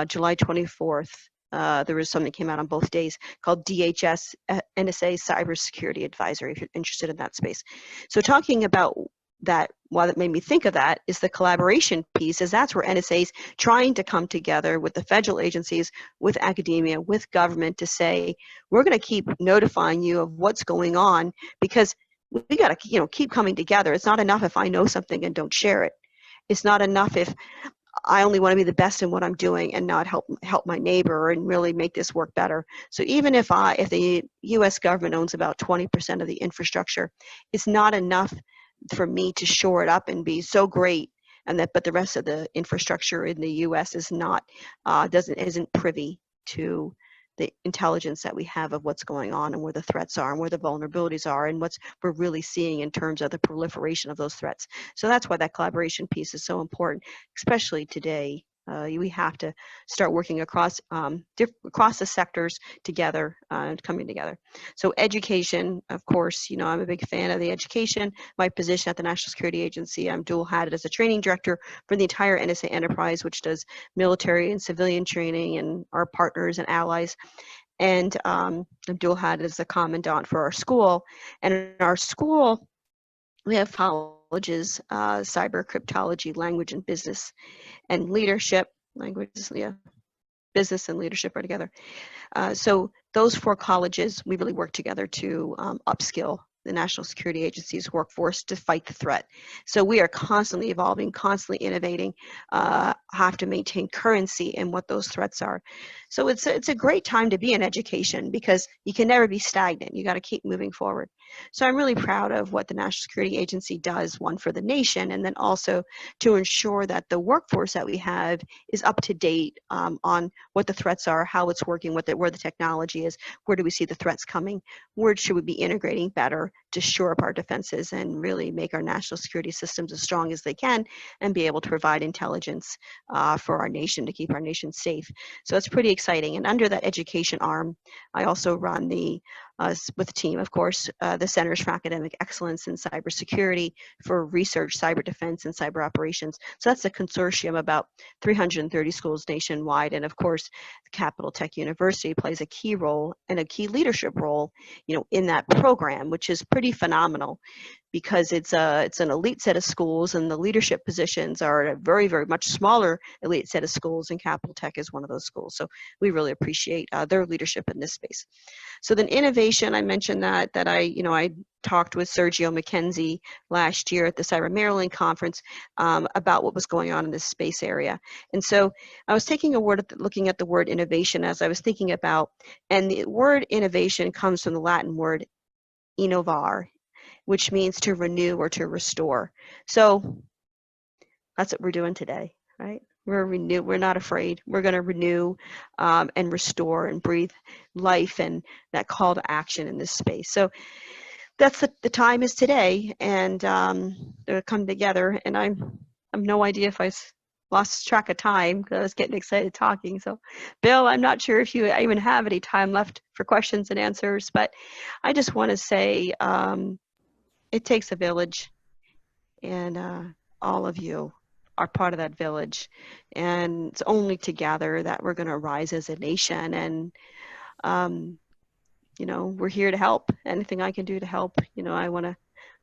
July 24th. There was something that came out on both days called DHS NSA Cybersecurity Advisory, if you're interested in that space. So talking about that, why that made me think of that is the collaboration piece, is that's where NSA is trying to come together with the federal agencies, with academia, with government to say, we're going to keep notifying you of what's going on, because we got to keep coming together. It's not enough if I know something and don't share it. It's not enough if I only want to be the best in what I'm doing and not help my neighbor and really make this work better. So even if the U.S. government owns about 20% of the infrastructure, it's not enough for me to shore it up and be so great, but the rest of the infrastructure in the U.S. is not isn't privy to the intelligence that we have of what's going on and where the threats are and where the vulnerabilities are and what we're really seeing in terms of the proliferation of those threats. So that's why that collaboration piece is so important, especially today. We have to start working across across the sectors together and coming together. So education, of course, you know, I'm a big fan of the education. My position at the National Security Agency, I'm dual-hatted as a training director for the entire NSA enterprise, which does military and civilian training and our partners and allies. And I'm dual-hatted as the commandant for our school. And in our school, we have colleges, cyber, cryptology, language and business, and leadership. Languages, yeah, business and leadership are together. So those 4 colleges, we really work together to upskill the National Security Agency's workforce to fight the threat. So we are constantly evolving, constantly innovating, have to maintain currency in what those threats are. So it's a great time to be in education because you can never be stagnant. You got to keep moving forward. So I'm really proud of what the National Security Agency does, one for the nation, and then also to ensure that the workforce that we have is up to date on what the threats are, how it's working, where the technology is, where do we see the threats coming, where should we be integrating better to shore up our defenses and really make our national security systems as strong as they can and be able to provide intelligence for our nation to keep our nation safe. So it's pretty exciting. And under that education arm, I also run with the team, of course, the Centers for Academic Excellence in Cybersecurity for research, cyber defense, and cyber operations. So that's a consortium about 330 schools nationwide. And of course, the Capital Tech University plays a key role and a key leadership role, you know, in that program, which is pretty phenomenal because it's an elite set of schools and the leadership positions are a very, very much smaller elite set of schools, and Capital Tech is one of those schools. So we really appreciate their leadership in this space. So then innovation, I mentioned that I talked with Sergio McKenzie last year at the Cyber Maryland conference about what was going on in this space area. And so I was looking at the word innovation as I was thinking about, and the word innovation comes from the Latin word innovar, which means to renew or to restore. So that's what we're doing today, right? We're not afraid. We're going to renew and restore and breathe life and that call to action in this space. So that's the time is today, and they're come together. And I have no idea if I lost track of time because I was getting excited talking. So, Bill, I'm not sure if you even have any time left for questions and answers, but I just want to say it takes a village, and all of you are part of that village, and it's only together that we're going to rise as a nation. And you know, we're here to help. Anything I can do to help, you know,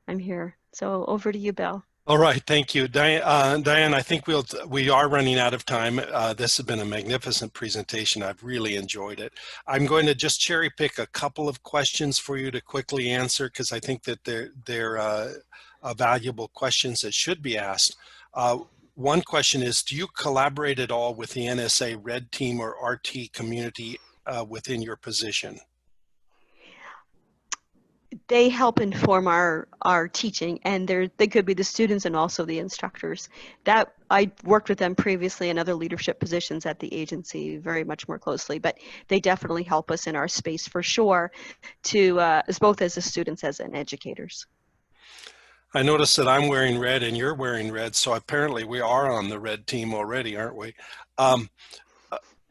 I'm here. So over to you, Bill. All right, thank you, Diane. Diane, I think we are running out of time. This has been a magnificent presentation. I've really enjoyed it. I'm going to just cherry pick a couple of questions for you to quickly answer because I think that they're valuable questions that should be asked. One question is, do you collaborate at all with the NSA Red Team or RT community within your position? They help inform our teaching, and they could be the students and also the instructors. That I worked with them previously in other leadership positions at the agency very much more closely, but they definitely help us in our space for sure, to as both as the students as and educators. I noticed that I'm wearing red and you're wearing red, so apparently we are on the red team already, aren't we?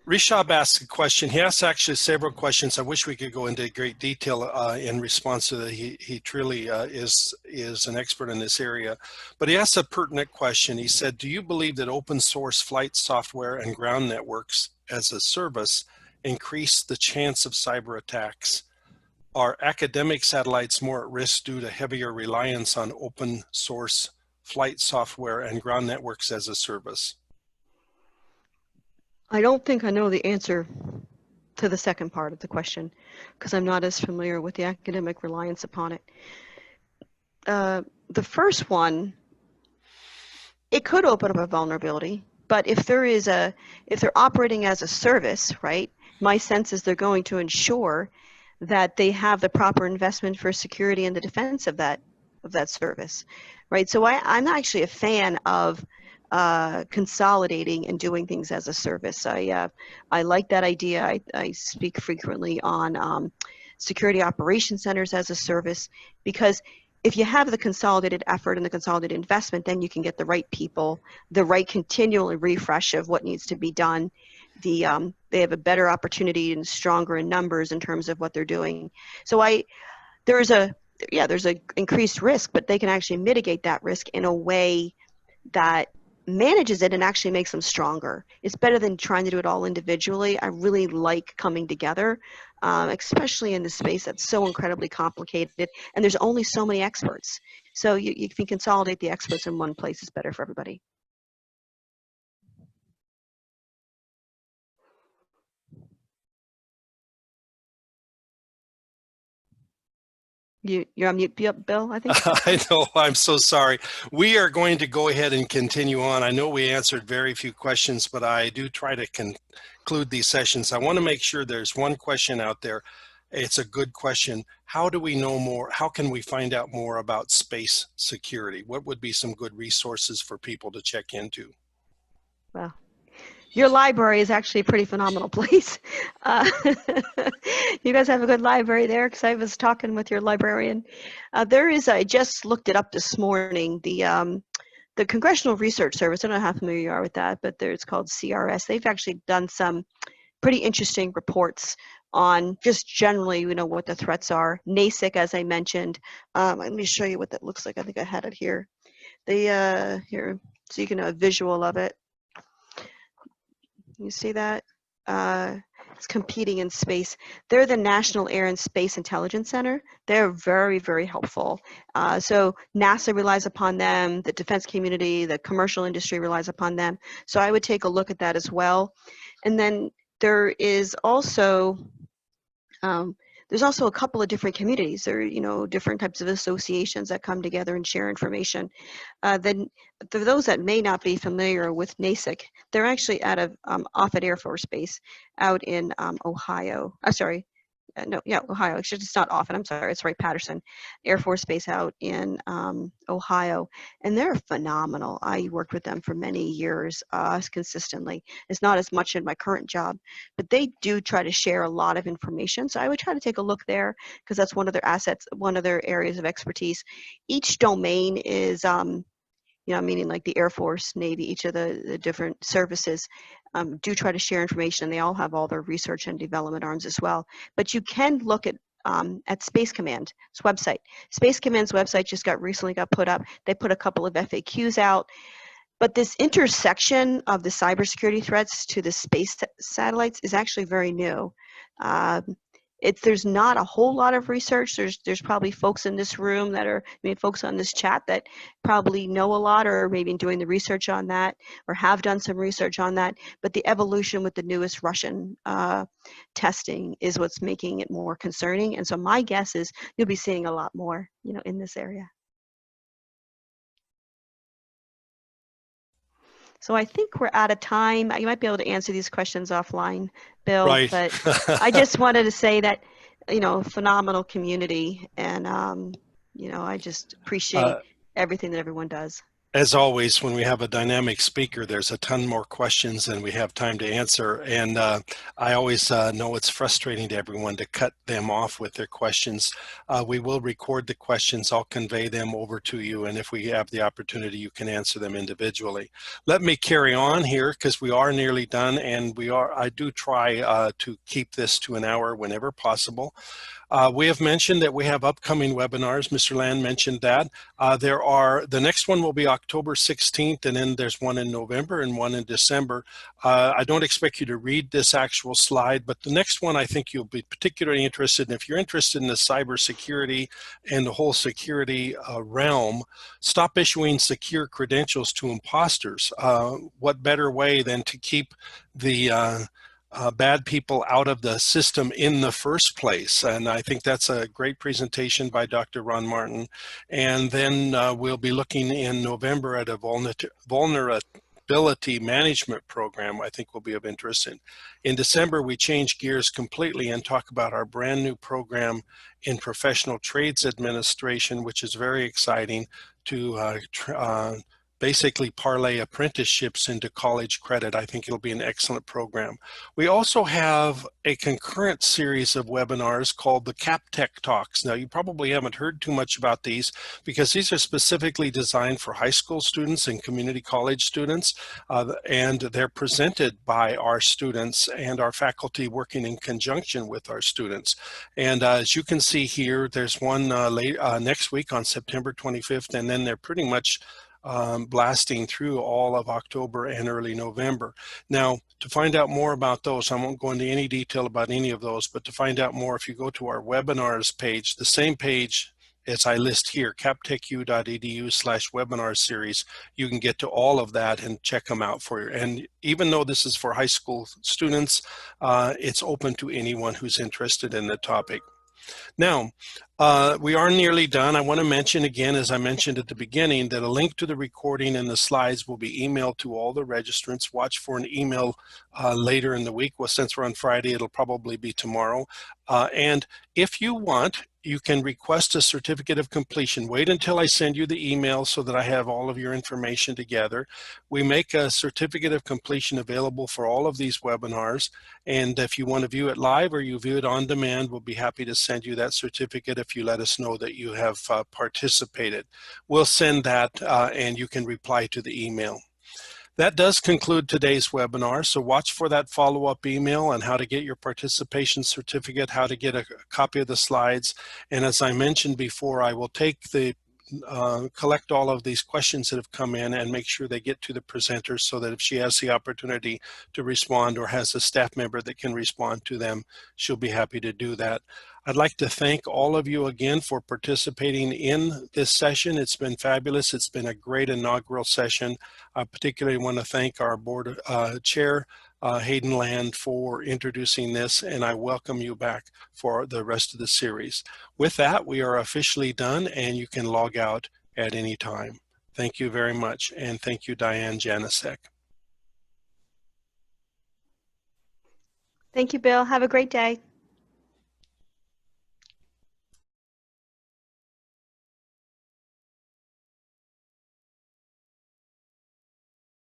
Rishab asked a question. He asked actually several questions. I wish we could go into great detail in response to that. He truly is an expert in this area. But he asked a pertinent question. He said, do you believe that open source flight software and ground networks as a service increase the chance of cyber attacks? Are academic satellites more at risk due to heavier reliance on open source flight software and ground networks as a service? I don't think I know the answer to the second part of the question because I'm not as familiar with the academic reliance upon it. The first one, it could open up a vulnerability, but if they're operating as a service, right, my sense is they're going to ensure that they have the proper investment for security and the defense of that service, right? So I'm actually a fan of consolidating and doing things as a service. I like that idea. I speak frequently on security operations centers as a service, because if you have the consolidated effort and the consolidated investment, then you can get the right people, the right continual refresh of what needs to be done. They have a better opportunity and stronger in numbers in terms of what they're doing. So there's a increased risk, but they can actually mitigate that risk in a way that manages it and actually makes them stronger. It's better than trying to do it all individually. I really like coming together, especially in this space that's so incredibly complicated, and there's only so many experts. So you can consolidate the experts in one place, it's better for everybody. You're on mute, Bill, I think. I know, I'm so sorry. We are going to go ahead and continue on. I know we answered very few questions, but I do try to conclude these sessions. I want to make sure there's one question out there. It's a good question. How do we know more? How can we find out more about space security? What would be some good resources for people to check into? Well, your library is actually a pretty phenomenal place. You guys have a good library there, because I was talking with your librarian. I just looked it up this morning, the Congressional Research Service. I don't know how familiar you are with that, but it's called CRS. They've actually done some pretty interesting reports on just generally, what the threats are. Janosek, as I mentioned. Let me show you what that looks like. I think I had it here. Here, so you can have a visual of it. You see that? It's competing in space. They're the National Air and Space Intelligence Center. They're very, very helpful. So NASA relies upon them, the defense community, the commercial industry relies upon them. So I would take a look at that as well. And then there is also a couple of different communities. There are, different types of associations that come together and share information. Then, for those that may not be familiar with Janosek, they're actually out of Offutt Air Force Base out in Ohio. Ohio. Actually, it's not Offutt. I'm sorry. It's Wright-Patterson Air Force Base out in Ohio, and they're phenomenal. I worked with them for many years consistently. It's not as much in my current job, but they do try to share a lot of information. So I would try to take a look there, because that's one of their assets, one of their areas of expertise. Each domain is meaning like the Air Force, Navy, each of the different services do try to share information. They all have all their research and development arms as well. But you can look at Space Command's website. Space Command's website just recently got put up. They put a couple of FAQs out. But this intersection of the cybersecurity threats to the space satellites is actually very new. There's not a whole lot of research. There's probably folks in this room folks on this chat that probably know a lot, or maybe doing the research on that, or have done some research on that. But the evolution with the newest Russian testing is what's making it more concerning. And so my guess is you'll be seeing a lot more, in this area. So I think we're out of time. You might be able to answer these questions offline, Bill. Right. But I just wanted to say that, phenomenal community, and I just appreciate everything that everyone does. As always, when we have a dynamic speaker, there's a ton more questions than we have time to answer. And I always know it's frustrating to everyone to cut them off with their questions. We will record the questions. I'll convey them over to you. And if we have the opportunity, you can answer them individually. Let me carry on here, because we are nearly done. And I do try to keep this to an hour whenever possible. We have mentioned that we have upcoming webinars. Mr. Land mentioned that. The next one will be October 16th, and then there's one in November and one in December. I don't expect you to read this actual slide, but the next one I think you'll be particularly interested in. If you're interested in the cybersecurity and the whole security realm, stop issuing secure credentials to imposters. What better way than to keep the bad people out of the system in the first place? And I think that's a great presentation by Dr. Ron Martin. And then we'll be looking in November at a vulnerability management program I think will be of interest. In December, we change gears completely and talk about our brand new program in professional trades administration, which is very exciting, to basically parlay apprenticeships into college credit. I think it'll be an excellent program. We also have a concurrent series of webinars called the CapTech Talks. Now, you probably haven't heard too much about these because these are specifically designed for high school students and community college students, and they're presented by our students and our faculty working in conjunction with our students. And as you can see here, there's one next week on September 25th, and then they're pretty much blasting through all of October and early November. Now, to find out more about those, I won't go into any detail about any of those, but to find out more, if you go to our webinars page, the same page as I list here, captechu.edu/webinar series, you can get to all of that and check them out for you. And even though this is for high school students, it's open to anyone who's interested in the topic. Now, we are nearly done. I want to mention again, as I mentioned at the beginning, that a link to the recording and the slides will be emailed to all the registrants. Watch for an email later in the week. Well, since we're on Friday, it'll probably be tomorrow. And if you want, you can request a certificate of completion. Wait until I send you the email so that I have all of your information together. We make a certificate of completion available for all of these webinars. And if you want to view it live or you view it on demand, we'll be happy to send you that certificate if you let us know that you have participated. We'll send that and you can reply to the email. That does conclude today's webinar, so watch for that follow-up email on how to get your participation certificate, how to get a copy of the slides, and as I mentioned before, I will collect all of these questions that have come in and make sure they get to the presenter so that if she has the opportunity to respond or has a staff member that can respond to them, she'll be happy to do that. I'd like to thank all of you again for participating in this session. It's been fabulous. It's been a great inaugural session. I particularly want to thank our board chair, Hayden Land, for introducing this, and I welcome you back for the rest of the series. With that, we are officially done, and you can log out at any time. Thank you very much, and thank you, Diane Janosek. Thank you, Bill. Have a great day.